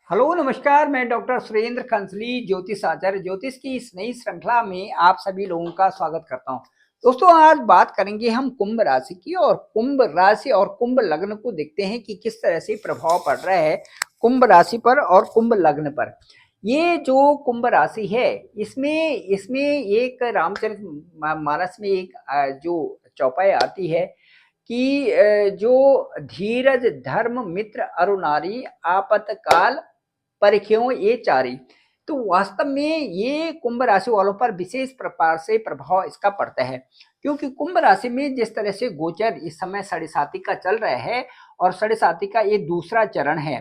Hello नमस्कार। मैं doctor Surendra कंसली ज्योतिष आचार्य ज्योतिष की इस नई श्रृंखला में आप सभी लोगों का स्वागत करता हूं। दोस्तों, आज बात करेंगे हम कुंभ राशि की और कुंभ राशि और कुंभ लग्न को देखते हैं कि किस तरह से प्रभाव पड़ रहा है कुंभ राशि पर और कुंभ लग्न पर। ये जो कुंभ राशि है इसमें इसमें एक रामचरित मानस में एक जो चौपाई आती है कि जो धीरज धर्म मित्र अरुनारी आपतकाल परखियों ये चारी। तो वास्तव में ये कुंभ राशि वालों पर विशेष प्रकार से प्रभाव इसका पड़ता है, क्योंकि कुंभ राशि में जिस तरह से गोचर इस समय साढ़े साथी का चल रहा है और साढ़े साथी का ये दूसरा चरण है,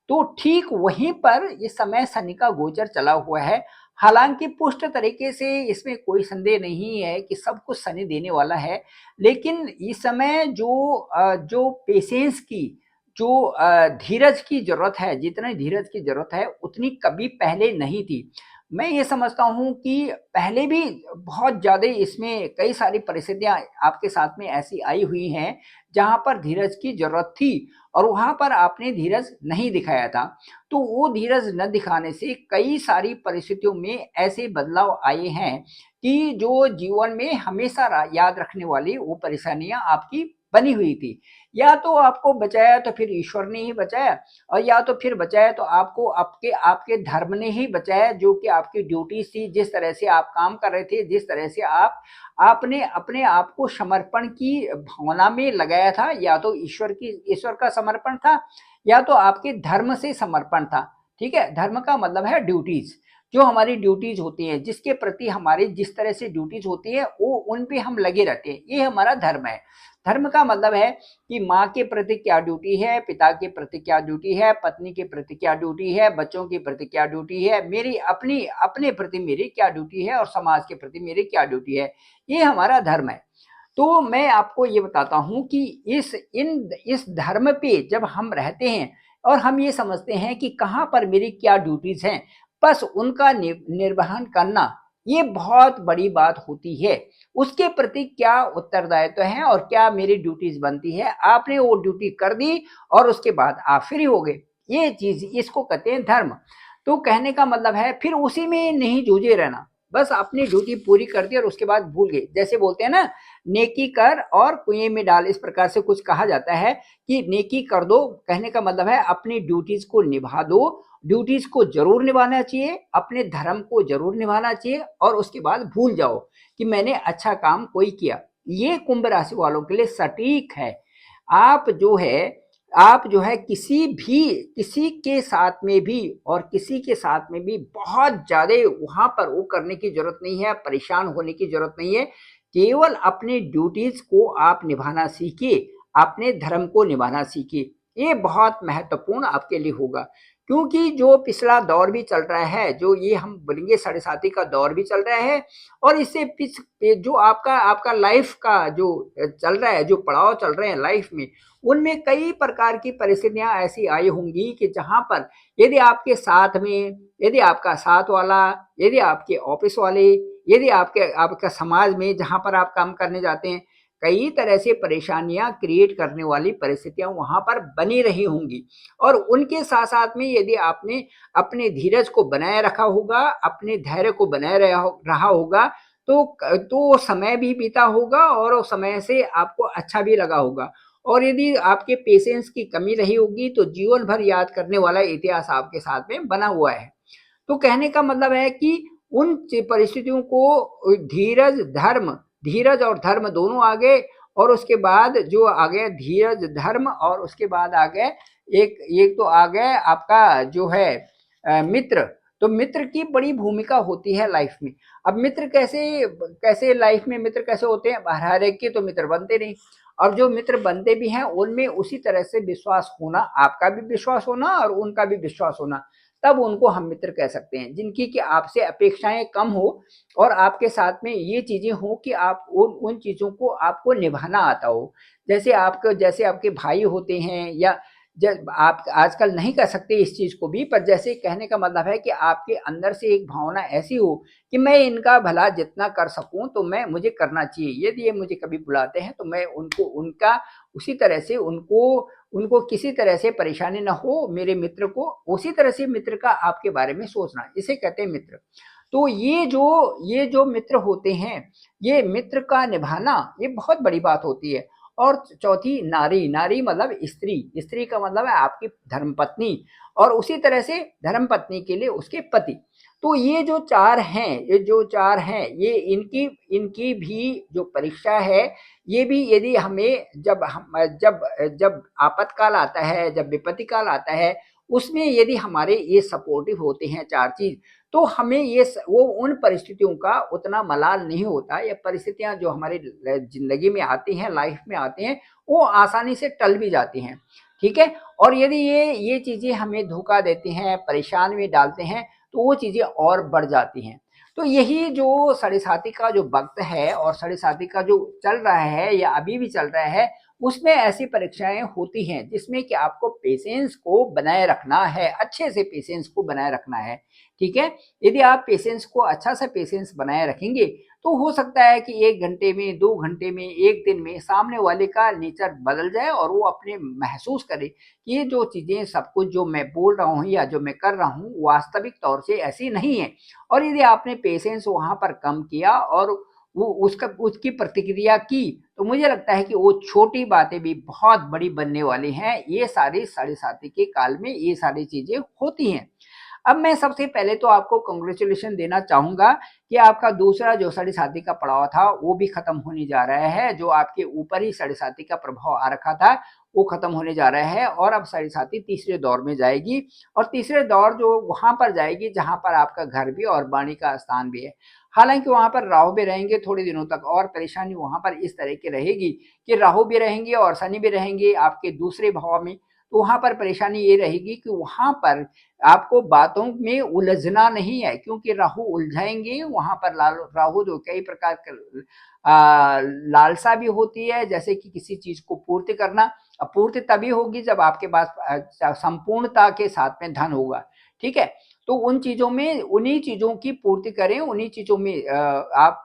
तो ठीक वहीं पर इस समय शनि का गोचर चला हुआ है। हालांकि पुष्ट तरीके से इसमें कोई संदेह नहीं है कि सब कुछ शनि देने वाला है, लेकिन इस समय जो पेशेंस की जो धीरज की जरूरत है, जितनी धीरज की जरूरत है उतनी कभी पहले नहीं थी। मैं ये समझता हूँ कि पहले भी बहुत ज़्यादा इसमें कई सारी परिस्थितियाँ आपके साथ में ऐसी आई हुई हैं जहाँ पर धीरज की जरूरत थी और वहाँ पर आपने धीरज नहीं दिखाया था। तो वो धीरज न दिखाने से कई सारी परिस्थितियों में ऐसे बदलाव आए हैं कि जो जीवन में हमेशा याद रखने वाली वो परेशानियां आपकी बनी हुई थी। या तो आपको बचाया तो फिर ईश्वर ने ही बचाया, और या तो फिर बचाया तो आपको आपके आपके धर्म ने ही बचाया, जो कि आपकी ड्यूटी थी। जिस तरह से आप काम कर रहे थे, जिस तरह से आपने अपने आप को समर्पण की भावना में लगाया था, या तो ईश्वर का समर्पण था या तो आपके धर्म से समर्पण था। ठीक है, धर्म का मतलब है ड्यूटीज। जो हमारी ड्यूटीज होती हैं, जिसके प्रति हमारी जिस तरह से ड्यूटीज होती है वो उन पे हम लगे रहते हैं, ये हमारा धर्म है। धर्म का मतलब है कि माँ के प्रति क्या ड्यूटी है, पिता के प्रति क्या ड्यूटी है, पत्नी के प्रति क्या ड्यूटी है, बच्चों के प्रति क्या ड्यूटी है, मेरी अपनी अपने प्रति मेरी क्या ड्यूटी है और समाज के प्रति मेरी क्या ड्यूटी है। ये हमारा धर्म है। तो मैं आपको ये बताता हूँ कि इस धर्म पे जब हम रहते हैं और हम ये समझते हैं कि कहाँ पर मेरी क्या ड्यूटीज हैं, बस उनका निर्वहन करना ये बहुत बड़ी बात होती है। उसके प्रति क्या उत्तरदायित्व है और क्या मेरी ड्यूटीज बनती है, आपने वो ड्यूटी कर दी और उसके बाद आप फ्री हो गए। ये चीज, इसको कहते हैं धर्म। तो कहने का मतलब है फिर उसी में नहीं जूझे रहना, बस अपनी ड्यूटी पूरी कर दी और उसके बाद भूल गए। जैसे बोलते हैं ना, नेकी कर और कुएं में डाल, इस प्रकार से कुछ कहा जाता है कि नेकी कर दो। कहने का मतलब है अपनी ड्यूटीज को निभा दो, ड्यूटीज को जरूर निभाना चाहिए, अपने धर्म को जरूर निभाना चाहिए और उसके बाद भूल जाओ कि मैंने अच्छा काम कोई किया। ये कुंभ राशि वालों के लिए सटीक है। आप जो है आप जो है किसी के साथ में भी और किसी के साथ में भी बहुत ज्यादा वहां पर वो करने की जरूरत नहीं है, परेशान होने की जरूरत नहीं है। केवल अपनी ड्यूटीज को आप निभाना सीखिए, अपने धर्म को निभाना सीखिए। ये बहुत महत्वपूर्ण आपके लिए होगा, क्योंकि जो पिछला दौर भी चल रहा है, जो ये हम बोलेंगे साढ़े साथी का दौर भी चल रहा है, और इससे जो आपका आपका लाइफ का जो चल रहा है, जो पड़ाव चल रहे हैं लाइफ में, उनमें कई प्रकार की परिस्थितियां ऐसी आई होंगी कि जहां पर यदि आपके साथ में, यदि आपका साथ वाला, यदि आपके ऑफिस वाले, यदि आपका समाज में जहां पर आप काम करने जाते हैं, कई तरह से परेशानियां क्रिएट करने वाली परिस्थितियां वहां पर बनी रही होंगी। और उनके साथ साथ में यदि आपने अपने धीरज को बनाए रखा होगा, अपने धैर्य को बनाए रहा होगा, तो समय भी बीता होगा और उस समय से आपको अच्छा भी लगा होगा। और यदि आपके पेशेंस की कमी रही होगी तो जीवन भर याद करने वाला इतिहास आपके साथ में बना हुआ है। तो कहने का मतलब है कि उन परिस्थितियों को धीरज और धर्म दोनों आ गए, और उसके बाद जो आ गया धीरज धर्म, और उसके बाद आ गए एक एक तो आ गए आपका जो है मित्र। तो मित्र की बड़ी भूमिका होती है लाइफ में। अब मित्र कैसे कैसे लाइफ में मित्र कैसे होते हैं, हर एक के तो मित्र बनते नहीं। और जो मित्र बनते भी हैं उनमें उसी तरह से विश्वास होना, आपका भी विश्वास होना और उनका भी विश्वास होना, तब उनको हम मित्र कह सकते हैं। जिनकी कि आपसे अपेक्षाएं कम हो और आपके साथ में ये चीजें हो कि आप उन चीजों को आपको निभाना आता हो। जैसे आपके भाई होते हैं, या जब आप आजकल नहीं कर सकते इस चीज को भी, पर जैसे कहने का मतलब है कि आपके अंदर से एक भावना ऐसी हो कि मैं इनका भला जितना कर सकूं तो मैं मुझे करना चाहिए। यदि ये मुझे कभी बुलाते हैं तो मैं उनको उनका उसी तरह से उनको किसी तरह से परेशानी ना हो, मेरे मित्र को उसी तरह से मित्र का आपके बारे में सोचना, इसे कहते हैं मित्र। तो ये जो मित्र होते हैं, ये मित्र का निभाना ये बहुत बड़ी बात होती है। और चौथी नारी, नारी मतलब स्त्री, स्त्री का मतलब है आपकी धर्मपत्नी, और उसी तरह से धर्मपत्नी के लिए उसके पति। तो ये जो चार हैं, ये जो चार हैं, ये इनकी इनकी भी जो परीक्षा है, ये भी यदि हमें जब जब आपत्तकाल आता है, जब विपत्ति काल आता है, उसमें यदि हमारे ये सपोर्टिव होते हैं चार चीज, तो हमें वो उन परिस्थितियों का उतना मलाल नहीं होता। ये परिस्थितियां जो हमारी जिंदगी में आती हैं, लाइफ में आती हैं, वो आसानी से टल भी जाती हैं। ठीक है। और यदि ये चीजें हमें धोखा देती हैं, परेशान में डालते हैं, तो वो चीजें और बढ़ जाती हैं। तो यही जो साढ़े साथी का जो वक्त है और साढ़े साथी का जो चल रहा है या अभी भी चल रहा है, उसमें ऐसी परीक्षाएं होती हैं जिसमें कि आपको पेशेंस को बनाए रखना है, अच्छे से पेशेंस को बनाए रखना है। ठीक है। यदि आप पेशेंस को अच्छा सा पेशेंस बनाए रखेंगे, तो हो सकता है कि 1 घंटे में, 2 घंटे में, 1 दिन में सामने वाले का नेचर बदल जाए और वो अपने महसूस करे कि ये जो चीजें, सब कुछ जो मैं बोल रहा हूँ या जो मैं कर रहा हूँ, वास्तविक तौर से ऐसी नहीं है। और यदि आपने पेशेंस वहां पर कम किया और वो उसकी प्रतिक्रिया की, तो मुझे लगता है कि वो छोटी बातें भी बहुत बड़ी बनने वाली हैं। ये सारी साढ़े साथी के काल में ये सारी चीजें होती हैं। अब मैं सबसे पहले तो आपको कांग्रेचुलेशन देना चाहूंगा कि आपका दूसरा जो साढ़े साथी का पड़ाव था वो भी खत्म होने जा रहा है। जो आपके ऊपर ही साढ़े साथी का प्रभाव आ रखा था, वो खत्म होने जा रहा है और अब साढ़े साथी तीसरे दौर में जाएगी। और तीसरे दौर जो वहां पर जाएगी जहां पर आपका घर भी और वाणी का स्थान भी है। हालांकि वहां पर राहु भी रहेंगे थोड़े दिनों तक, और परेशानी वहां पर इस तरह की रहेगी कि राहु भी रहेंगे और शनि भी रहेंगे आपके दूसरे भाव में। तो वहां पर परेशानी ये रहेगी कि वहां पर आपको बातों में उलझना नहीं है, क्योंकि राहु उलझाएंगे वहां पर। राहु जो कई प्रकार के लालसा भी होती है, जैसे कि किसी चीज को पूर्ति करना। पूर्ति तभी होगी जब आपके पास संपूर्णता के साथ में धन होगा। ठीक है। तो उन चीजों में, उन्हीं चीजों की पूर्ति करें, उन्हीं चीजों में आप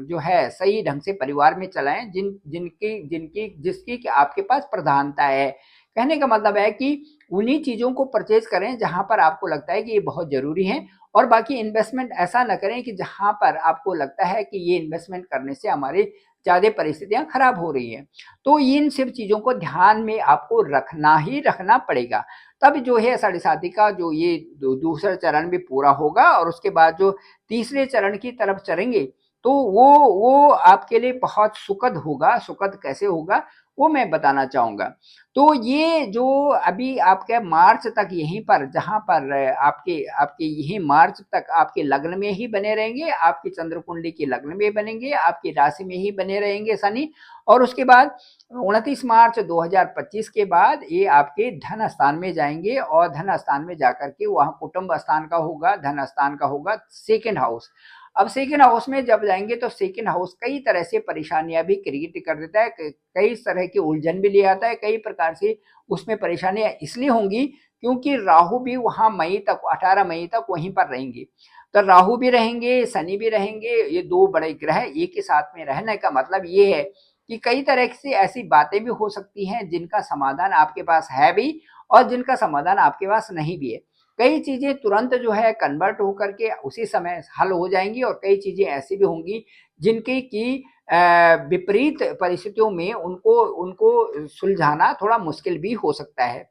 जो है सही ढंग से परिवार में चलाएं, जिनकी जिनकी जिसकी आपके पास प्रधानता है। कहने का मतलब है कि उन्हीं चीजों को परचेज करें जहां पर आपको लगता है कि ये बहुत जरूरी है, और बाकी इन्वेस्टमेंट ऐसा न करें कि जहां पर आपको लगता है कि ये इन्वेस्टमेंट करने से हमारी ज्यादा परिस्थितियां खराब हो रही है। तो इन सब चीजों को ध्यान में आपको रखना ही रखना पड़ेगा। तब जो है साढ़े साथी का जो ये दूसरा चरण भी पूरा होगा, और उसके बाद जो तीसरे चरण की तरफ चलेंगे, तो वो आपके लिए बहुत सुखद होगा। सुखद कैसे होगा वो मैं बताना चाहूंगा। तो ये जो अभी आपके मार्च तक यहीं पर, जहां पर आपके आपके यही मार्च तक आपके लग्न में ही बने रहेंगे, आपकी चंद्र कुंडली के लग्न में बनेंगे, आपकी राशि में ही बने रहेंगे शनि। और उसके बाद 29 मार्च 2025 के बाद ये आपके धन स्थान में जाएंगे, और धन स्थान में जाकर के वहां कुटुंब स्थान का होगा, धन स्थान का होगा सेकेंड हाउस। अब सेकेंड हाउस में जब जाएंगे तो सेकेंड हाउस कई तरह से परेशानियां भी क्रिएट कर देता है, कई तरह की उलझन भी ले आता है, कई प्रकार से उसमें परेशानियां इसलिए होंगी क्योंकि राहु भी वहां मई तक, 18 मई तक वहीं पर रहेंगे। तो राहु भी रहेंगे, शनि भी रहेंगे, ये दो बड़े ग्रह एक ही साथ में रहने का मतलब ये है कि कई तरह से ऐसी बातें भी हो सकती हैं जिनका समाधान आपके पास है भी, और जिनका समाधान आपके पास नहीं भी है। कई चीजें तुरंत जो है कन्वर्ट होकर के उसी समय हल हो जाएंगी, और कई चीजें ऐसी भी होंगी जिनकी की विपरीत परिस्थितियों में उनको उनको सुलझाना थोड़ा मुश्किल भी हो सकता है।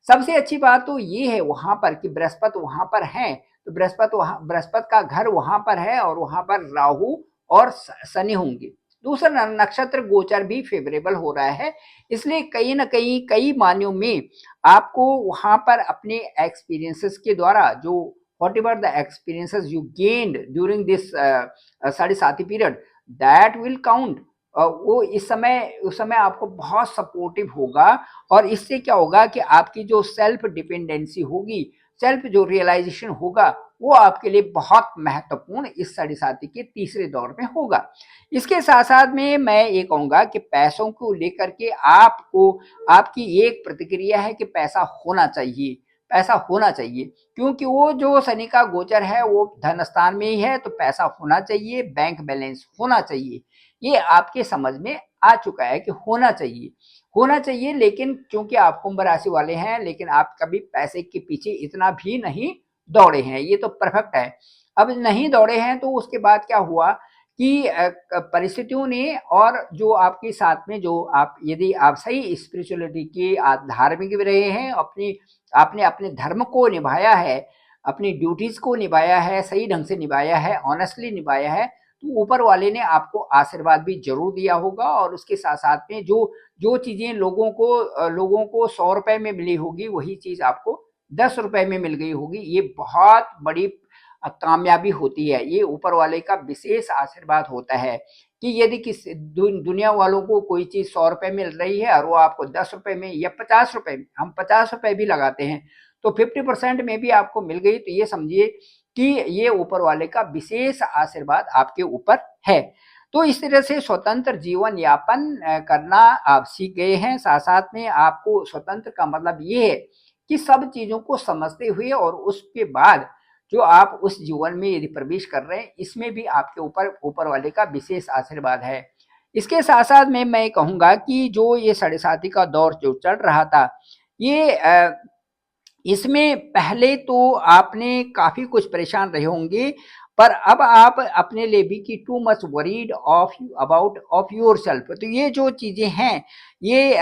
सबसे अच्छी बात तो ये है वहां पर कि बृहस्पति वहां पर है, तो बृहस्पति का घर वहां पर है, और वहां पर राहु और शनि होंगे। दूसरा नक्षत्र गोचर भी फेवरेबल हो रहा है, इसलिए कहीं ना कहीं कई मायनों में आपको वहां पर अपने एक्सपीरियंसेस के द्वारा, जो what ever the experiences you gained during this साढ़े साथी पीरियड, दैट विल काउंट। वो उस समय आपको बहुत सपोर्टिव होगा। और इससे क्या होगा कि आपकी जो सेल्फ डिपेंडेंसी होगी, सेल्फ जो रियलाइजेशन होगा, वो आपके लिए बहुत महत्वपूर्ण इस साढ़े साथी के तीसरे दौर में होगा। इसके साथ साथ में मैं ये कहूंगा कि पैसों को लेकर के आपको, आपकी एक प्रतिक्रिया है कि पैसा होना चाहिए, पैसा होना चाहिए, क्योंकि वो जो शनि का गोचर है वो धन स्थान में ही है, तो पैसा होना चाहिए, बैंक बैलेंस होना चाहिए। ये आपके समझ में आ चुका है कि होना चाहिए। होना चाहिए, लेकिन क्योंकि आप कुंभ राशि वाले हैं, लेकिन आप कभी पैसे के पीछे इतना भी नहीं दौड़े हैं, ये तो परफेक्ट है। अब नहीं दौड़े हैं तो उसके बाद क्या हुआ कि परिस्थितियों ने और जो आपके साथ में जो आप यदि आप सही स्पिरिचुअलिटी के धार्मिक भी रहे हैं, अपनी आपने अपने धर्म को निभाया है, अपनी ड्यूटीज को निभाया है, सही ढंग से निभाया है, ऑनेस्टली निभाया है, तो ऊपर वाले ने आपको आशीर्वाद भी जरूर दिया होगा। और उसके साथ साथ में जो जो चीजें लोगों को 100 रुपए में मिली होगी, वही चीज आपको 10 रुपए में मिल गई होगी। ये बहुत बड़ी कामयाबी होती है, ये ऊपर वाले का विशेष आशीर्वाद होता है कि यदि दुनिया वालों को कोई चीज 100 रुपए मिल रही है और वो आपको 10 रुपए में या 50 रुपए में, हम 50 रुपए भी लगाते हैं, तो 50% में भी आपको मिल गई, तो ये समझिए कि ये ऊपर वाले का विशेष आशीर्वाद आपके ऊपर है। तो इस तरह से स्वतंत्र जीवन यापन करना आप सीख गए हैं। साथ साथ में आपको स्वतंत्र का मतलब ये है कि सब चीजों को समझते हुए और उसके बाद जो आप उस जीवन में यदि प्रवेश कर रहे हैं, इसमें भी आपके ऊपर वाले का विशेष आशीर्वाद है। इसके साथ साथ में मैं कहूंगा कि जो ये साढ़े साथी का दौर जो चल रहा था, ये इसमें पहले तो आपने काफी कुछ परेशान रहे होंगे, पर अब आप अपने लिए भी कि too much worried of about of your self, तो ये जो चीजें हैं ये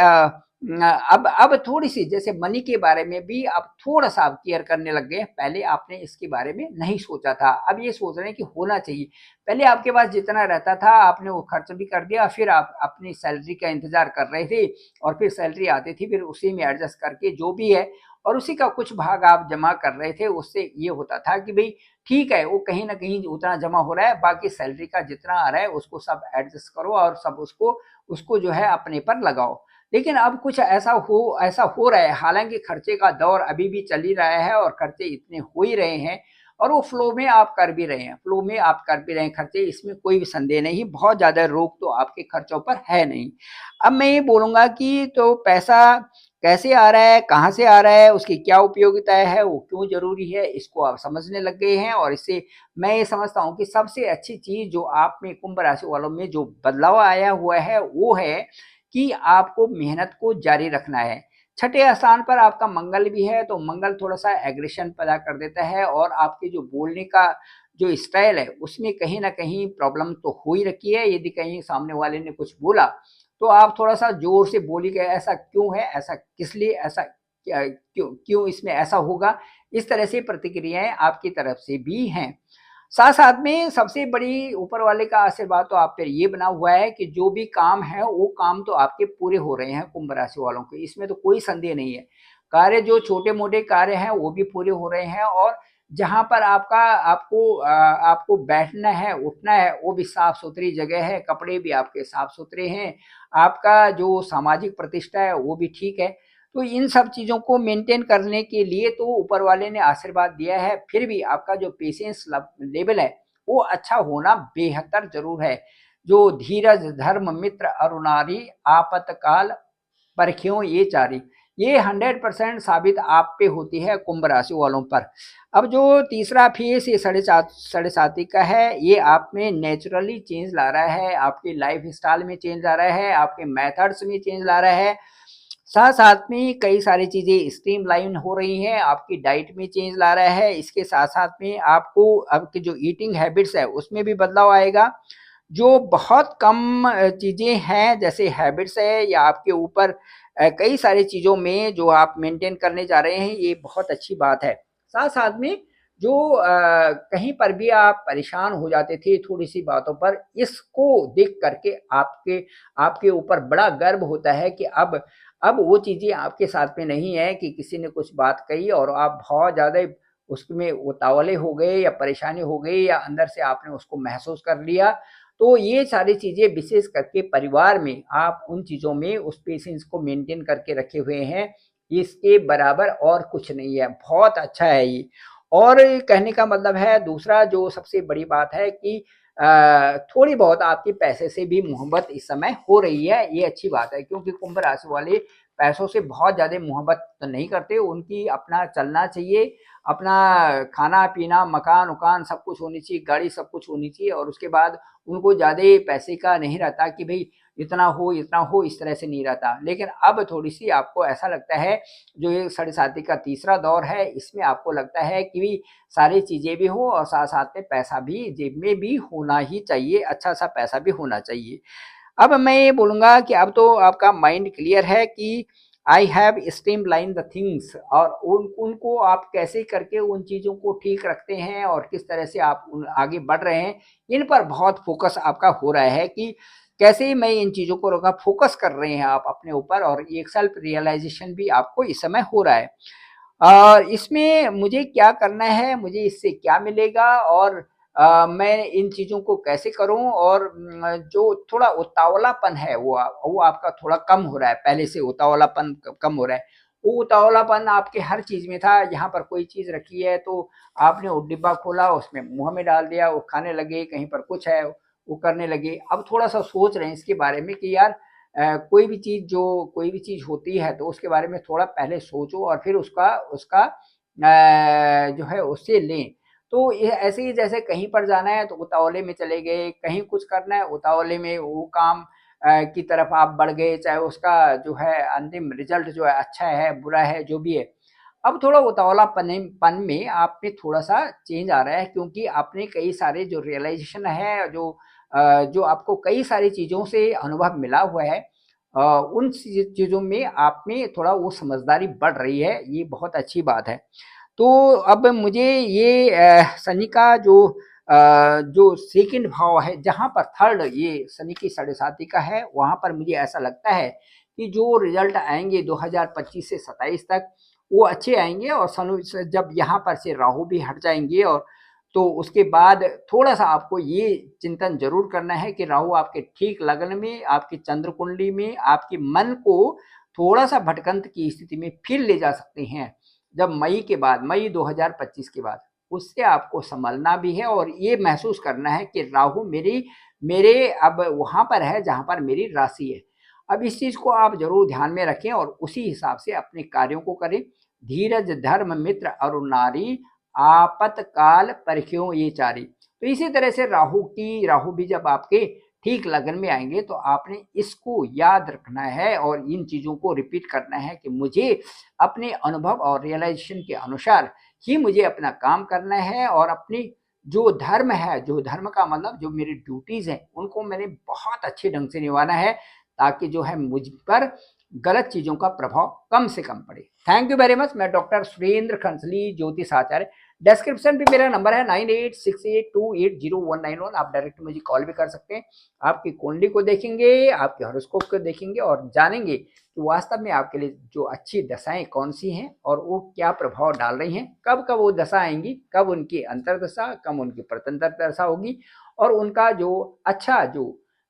अब थोड़ी सी जैसे मनी के बारे में भी अब थोड़ा सा आप केयर करने लग गए। पहले आपने इसके बारे में नहीं सोचा था, अब ये सोच रहे हैं कि होना चाहिए। पहले आपके पास जितना रहता था आपने वो खर्च भी कर दिया, फिर आप अपनी सैलरी का इंतजार कर रहे थे और फिर सैलरी आती थी, फिर उसी में एडजस्ट करके जो भी है और उसी का कुछ भाग आप जमा कर रहे थे। उससे ये होता था कि भाई ठीक है, वो कहीं ना कहीं उतना जमा हो रहा है, बाकी सैलरी का जितना आ रहा है उसको सब एडजस्ट करो और सब उसको उसको जो है अपने पर लगाओ। लेकिन अब कुछ ऐसा हो रहा है, हालांकि खर्चे का दौर अभी भी चल ही रहा है और खर्चे इतने हो ही रहे हैं और वो फ्लो में आप कर भी रहे हैं, फ्लो में आप कर भी रहे हैं खर्चे, इसमें कोई भी संदेह नहीं। बहुत ज्यादा रोक तो आपके खर्चों पर है नहीं। अब मैं ये बोलूंगा कि तो पैसा कैसे आ रहा है, कहाँ से आ रहा है, उसकी क्या उपयोगिता है, वो क्यों जरूरी है, इसको आप समझने लग गए हैं। और इससे मैं ये समझता हूँ कि सबसे अच्छी चीज जो आप में कुंभ राशि वालों में जो बदलाव आया हुआ है वो है कि आपको मेहनत को जारी रखना है। छठे स्थान पर आपका मंगल भी है, तो मंगल थोड़ा सा एग्रेशन पैदा कर देता है और आपके जो बोलने का जो स्टाइल है उसमें कहीं ना कहीं प्रॉब्लम तो हो ही रखी है। यदि कहीं सामने वाले ने कुछ बोला तो आप थोड़ा सा जोर से बोली गए, ऐसा क्यों है, ऐसा किस लिए, ऐसा क्यों क्यों इसमें ऐसा होगा, इस तरह से प्रतिक्रियाएं आपकी तरफ से भी हैं। साथ साथ में सबसे बड़ी ऊपर वाले का आशीर्वाद तो आप पर ये बना हुआ है कि जो भी काम है वो काम तो आपके पूरे हो रहे हैं कुंभ राशि वालों के, इसमें तो कोई संदेह नहीं है। कार्य जो छोटे मोटे कार्य हैं वो भी पूरे हो रहे हैं और जहां पर आपको बैठना है उठना है वो भी साफ सुथरी जगह है, कपड़े भी आपके साफ सुथरे हैं, आपका जो सामाजिक प्रतिष्ठा है वो भी ठीक है। तो इन सब चीजों को मेंटेन करने के लिए तो ऊपर वाले ने आशीर्वाद दिया है, फिर भी आपका जो पेशेंस लेवल है वो अच्छा होना बेहतर जरूर है। जो धीरज धर्म मित्र अरुणारी आपतकाल परखियों ये चारी, ये 100% साबित आप पे होती है कुंभ राशि वालों पर। अब जो तीसरा फेस ये साढ़े साथी का है, ये आप में नेचुरली चेंज ला रहा है, आपकी लाइफ स्टाइल में चेंज ला रहा है, आपके मेथड्स में चेंज ला रहा है। साथ साथ में कई सारी चीजें स्ट्रीमलाइन हो रही हैं, आपकी डाइट में चेंज ला रहा है। इसके साथ साथ में आपको आपकी जो ईटिंग हैबिट्स है उसमें भी बदलाव आएगा। जो बहुत कम चीजें हैं जैसे हैबिट्स है या आपके ऊपर कई सारी चीजों में जो आप मेंटेन करने जा रहे हैं, ये बहुत अच्छी बात है। साथ साथ में जो कहीं पर भी आप परेशान हो जाते थे थोड़ी सी बातों पर, इसको देख करके आपके आपके ऊपर बड़ा गर्व होता है कि अब वो चीजें आपके साथ में नहीं है कि किसी ने कुछ बात कही और आप बहुत ज्यादा उसमें उतावले हो गए या परेशानी हो गई या अंदर से आपने उसको महसूस कर लिया। तो ये सारी चीजें विशेष करके परिवार में आप उन चीजों में उस पेशेंस को मेंटेन करके रखे हुए हैं, इसके बराबर और कुछ नहीं है, बहुत अच्छा है ये। और कहने का मतलब है दूसरा जो सबसे बड़ी बात है कि थोड़ी बहुत आपकी पैसे से भी मोहब्बत इस समय हो रही है, ये अच्छी बात है क्योंकि कुंभ राशि वाले पैसों से बहुत ज्यादा मोहब्बत तो नहीं करते, उनकी अपना चलना चाहिए, अपना खाना पीना मकान उकान सब कुछ होनी चाहिए, गाड़ी सब कुछ होनी चाहिए और उसके बाद उनको ज्यादा पैसे का नहीं रहता कि भाई इतना हो, इस तरह से नहीं रहता। लेकिन अब थोड़ी-सी आपको ऐसा लगता है, जो ये साढ़े साती का तीसरा दौर है, इसमें आपको लगता है कि सारी चीज़ें भी हो और साथ-साथ में पैसा भी जेब में भी होना ही चाहिए, अच्छा-सा पैसा भी होना चाहिए। अब मैं ये बोलूँगा कि अब तो आपका माइंड क्लियर है कि I have streamline the things, और उनको आप कैसे करके उन चीज़ों को ठीक रखते हैं और किस तरह से आप आगे बढ़ रहे हैं, इन पर बहुत फोकस आपका हो रहा है कि कैसे मैं इन चीज़ों को रोका, फोकस कर रहे हैं आप अपने ऊपर, और एक सेल्फ रियलाइजेशन भी आपको इस समय हो रहा है। और इसमें मुझे क्या करना है, मुझे इससे क्या मिलेगा, और मैं इन चीज़ों को कैसे करूँ, और जो थोड़ा उतावलापन है वो आपका थोड़ा कम हो रहा है, पहले से उतावलापन कम हो रहा है। वो उतावलापन आपके हर चीज़ में था, यहाँ पर कोई चीज़ रखी है तो आपने वो डिब्बा खोला, उसमें मुँह में डाल दिया, वो खाने लगे, कहीं पर कुछ है वो करने लगे। अब थोड़ा-सा सोच रहे हैं इसके बारे में कि यार कोई भी चीज़ होती है तो उसके बारे में थोड़ा पहले सोचो और फिर उसका उसका जो है उससे लें। तो ये ऐसे ही जैसे कहीं पर जाना है तो उतावले में चले गए, कहीं कुछ करना है उतावले में वो काम की तरफ आप बढ़ गए, चाहे उसका जो है अंतिम रिज़ल्ट जो है अच्छा है, बुरा है, जो भी है। अब थोड़ा उतावलापन में आप में थोड़ा-सा चेंज आ रहा है, क्योंकि आपने कई सारे जो रियलाइज़ेशन है, जो आपको कई सारी चीज़ों से अनुभव मिला हुआ है, उन चीज़ों में आप में थोड़ा वो समझदारी बढ़ रही है, ये बहुत अच्छी बात है। तो अब मुझे ये शनि का जो सेकंड भाव है, जहाँ पर थर्ड ये शनि की साढ़े साती का है, वहाँ पर मुझे ऐसा लगता है कि जो रिज़ल्ट आएँगे 2025 से 27 तक, वो अच्छे आएँगे, और शनि से जब यहाँ पर से राहु भी हट जाएँगे, और तो उसके बाद थोड़ा-सा आपको ये चिंतन ज़रूर करना है कि राहु आपके ठीक लग्न में, आपकी चंद्र कुंडली में, आपके मन को थोड़ा-सा भटकंत की स्थिति में फिर ले जा सकते हैं। जब मई 2025 के बाद, उससे आपको संभलना भी है, और ये महसूस करना है कि राहु मेरे अब वहाँ पर है जहाँ पर मेरी राशि है। अब इस चीज़ को आप ज़रूर ध्यान में रखें और उसी हिसाब से अपने कार्यों को करें। धीरज धर्म मित्र अरु नारी, आपातकाल परख्यों ये चारी। तो इसी तरह से राहु भी जब आपके ठीक लगन में आएँगे तो आपने इसको याद रखना है और इन चीज़ों को रिपीट करना है कि मुझे अपने अनुभव और रियलाइज़ेशन के अनुसार ही मुझे अपना काम करना है, और अपनी जो धर्म है, जो धर्म का मतलब जो मेरी ड्यूटीज़ हैं, उनको मैंने बहुत अच्छे ढंग से निभाना है, ताकि जो है मुझ पर गलत चीज़ों का प्रभाव कम से कम पड़े। Thank you very much. मैं डॉक्टर सुरेंद्र खंसली, ज्योतिष आचार्य। डिस्क्रिप्शन पे मेरा नंबर है 9868280191। आप डायरेक्ट मुझे कॉल भी कर सकते हैं। आपकी कुंडली को देखेंगे, आपके हॉरोस्कोप को देखेंगे और जानेंगे कि वास्तव में आपके लिए जो अच्छी दशाएँ कौन-सी हैं और वो क्या प्रभाव डाल रही हैं, कब-कब वो दशा आएँगी, कब उनकी अंतर्दशा, कब उनकी प्रत्यंतर दशा होगी, और उनका जो अच्छा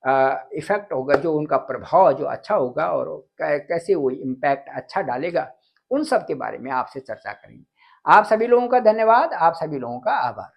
इफ़ेक्ट होगा, जो उनका प्रभाव जो अच्छा होगा, और कैसे वो इम्पैक्ट अच्छा डालेगा, उन सब के बारे में आपसे चर्चा करेंगे। आप सभी लोगों का धन्यवाद, आप सभी लोगों का आभार।